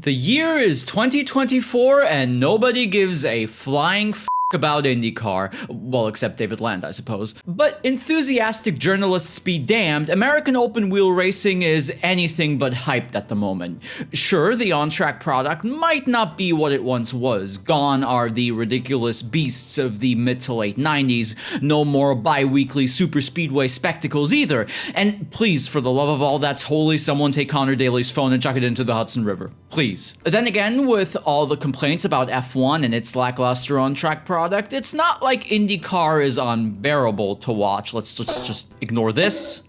The year is 2024 and nobody gives a flying about IndyCar, well, except David Land, I suppose. But enthusiastic journalists be damned, American open wheel racing is anything but hyped at the moment. Sure, the on-track product might not be what it once was. Gone are the ridiculous beasts of the mid to late 90s. No more bi-weekly super speedway spectacles either. And please, for the love of all that's holy, someone take Connor Daly's phone and chuck it into the Hudson River. Please. Then again, with all the complaints about F1 and its lackluster on-track product, it's not like IndyCar is unbearable to watch. Let's just ignore this.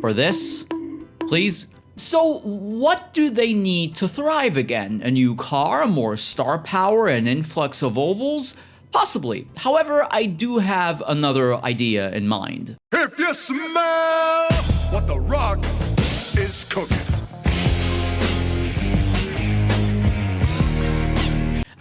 Or this. Please. So, what do they need to thrive again? A new car, more star power, an influx of ovals? Possibly. However, I do have another idea in mind. If you smell what the Rock is cooking.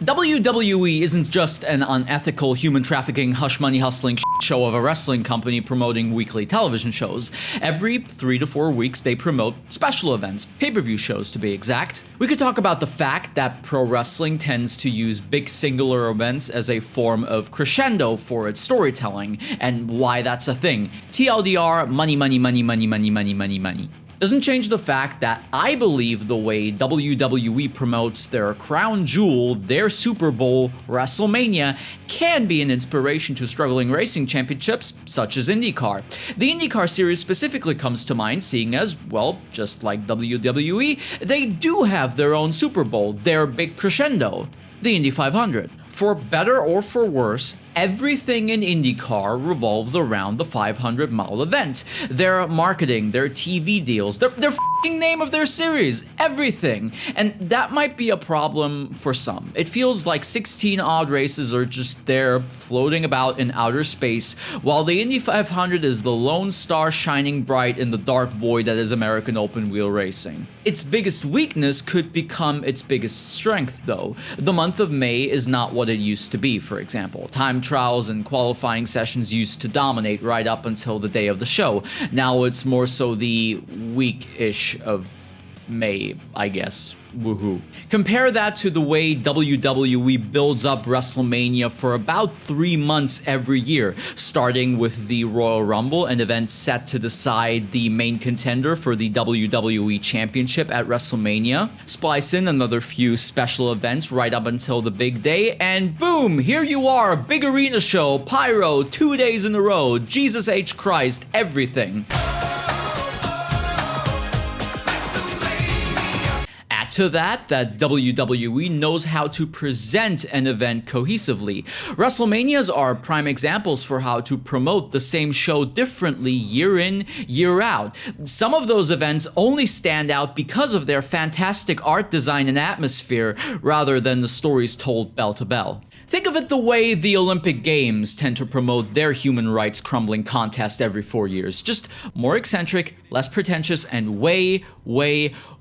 WWE isn't just an unethical, human trafficking, hush money hustling show of a wrestling company promoting weekly television shows. Every 3 to 4 weeks, they promote special events, pay-per-view shows to be exact. We could talk about the fact that pro wrestling tends to use big singular events as a form of crescendo for its storytelling, and why that's a thing. TLDR, money, money, money, money, money, money, money, money. Doesn't change the fact that I believe the way WWE promotes their crown jewel, their Super Bowl, WrestleMania, can be an inspiration to struggling racing championships such as IndyCar. The IndyCar series specifically comes to mind, seeing as, well, just like WWE, they do have their own Super Bowl, their big crescendo, the Indy 500. For better or for worse, everything in IndyCar revolves around the 500-mile event. Their marketing, their TV deals, their f***ing name of their series, everything. And that might be a problem for some. It feels like 16 odd races are just there floating about in outer space, while the Indy 500 is the lone star shining bright in the dark void that is American open wheel racing. Its biggest weakness could become its biggest strength, though. The month of May is not what it used to be, for example. Time trials and qualifying sessions used to dominate right up until the day of the show. Now it's more so the week-ish of May, I guess. Woohoo. Compare that to the way WWE builds up WrestleMania for about 3 months every year, starting with the Royal Rumble, an event set to decide the main contender for the WWE Championship at WrestleMania. Splice in another few special events right up until the big day, and boom, here you are, big arena show, pyro, 2 days in a row, Jesus H. Christ, everything. To that WWE knows how to present an event cohesively. WrestleManias are prime examples for how to promote the same show differently year in, year out. Some of those events only stand out because of their fantastic art design and atmosphere, rather than the stories told bell to bell. Think of it the way the Olympic Games tend to promote their human rights crumbling contest every 4 years. Just more eccentric, less pretentious, and way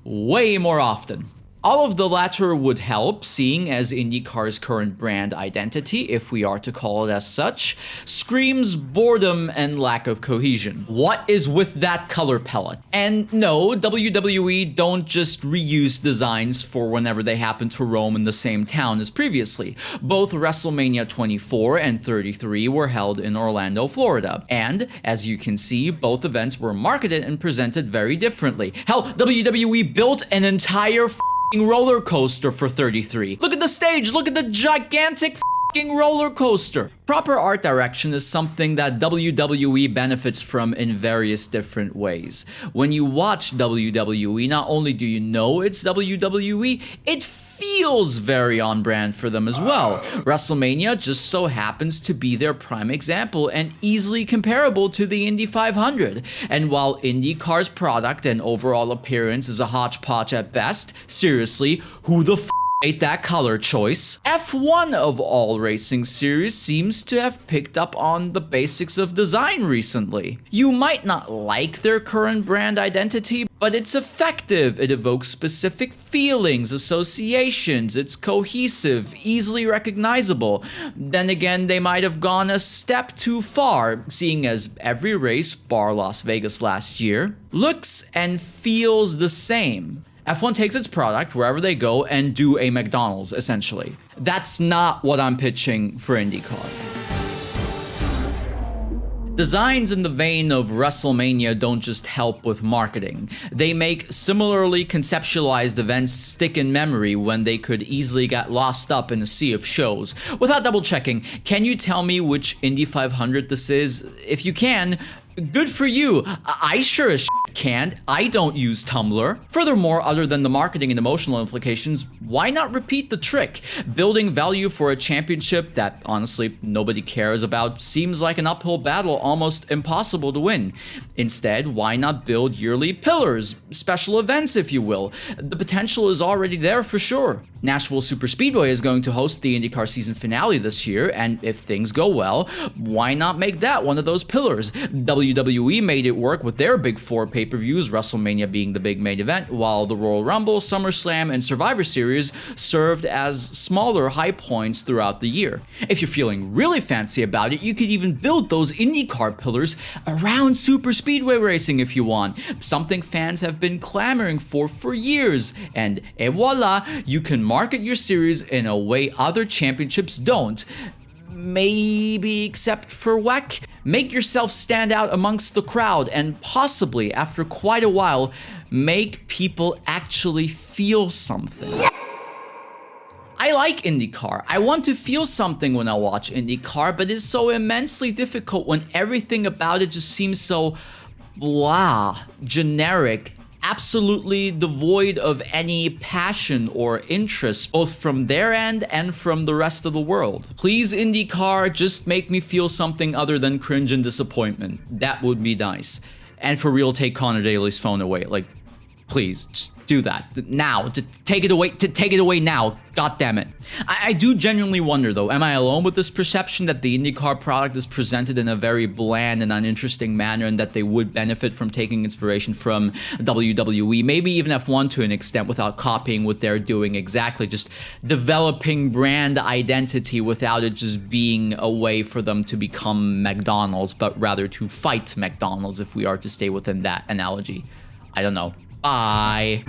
more often. All of the latter would help, seeing as IndyCar's current brand identity, if we are to call it as such, screams boredom and lack of cohesion. What is with that color palette? And no, WWE don't just reuse designs for whenever they happen to roam in the same town as previously. Both WrestleMania 24 and 33 were held in Orlando, Florida. And, as you can see, both events were marketed and presented very differently. Hell, WWE built an entire roller coaster for 33. Look at the stage, look at the gigantic roller coaster. Proper art direction is something that WWE benefits from in various different ways. When you watch WWE, not only do you know it's WWE, it feels very on brand for them as well. WrestleMania just so happens to be their prime example and easily comparable to the Indy 500. And while IndyCar's product and overall appearance is a hodgepodge at best, seriously, who the made that color choice? F1 of all racing series seems to have picked up on the basics of design recently. You might not like their current brand identity, but it's effective. It evokes specific feelings, associations, it's cohesive, easily recognizable. Then again, they might have gone a step too far, seeing as every race, bar Las Vegas last year, looks and feels the same. F1 takes its product wherever they go and do a McDonald's, essentially. That's not what I'm pitching for IndyCar. Designs in the vein of WrestleMania don't just help with marketing. They make similarly conceptualized events stick in memory when they could easily get lost up in a sea of shows. Without double checking, can you tell me which Indy 500 this is? If you can, good for you. I sure as can't. I don't use Tumblr. Furthermore, other than the marketing and emotional implications, why not repeat the trick? Building value for a championship that honestly nobody cares about seems like an uphill battle, almost impossible to win. Instead, why not build yearly pillars, special events if you will? The potential is already there for sure. Nashville Superspeedway is going to host the IndyCar season finale this year, and if things go well, why not make that one of those pillars? WWE made it work with their big four pay-per-views, WrestleMania being the big main event, while the Royal Rumble, SummerSlam, and Survivor Series served as smaller high points throughout the year. If you're feeling really fancy about it, you could even build those IndyCar pillars around Superspeedway racing if you want, something fans have been clamoring for years, and et voila, you can market your series in a way other championships don't. Maybe except for WEC? Make yourself stand out amongst the crowd and possibly, after quite a while, make people actually feel something. I like IndyCar. I want to feel something when I watch IndyCar, but it's so immensely difficult when everything about it just seems so blah, generic, absolutely devoid of any passion or interest, both from their end and from the rest of the world. Please, IndyCar, just make me feel something other than cringe and disappointment. That would be nice. And for real, take Connor Daly's phone away. Like, please, just do that now. Take it away now. God damn it. I do genuinely wonder though, am I alone with this perception that the IndyCar product is presented in a very bland and uninteresting manner, and that they would benefit from taking inspiration from WWE, maybe even F1 to an extent, without copying what they're doing exactly, just developing brand identity without it just being a way for them to become McDonald's, but rather to fight McDonald's, if we are to stay within that analogy. I don't know. Bye.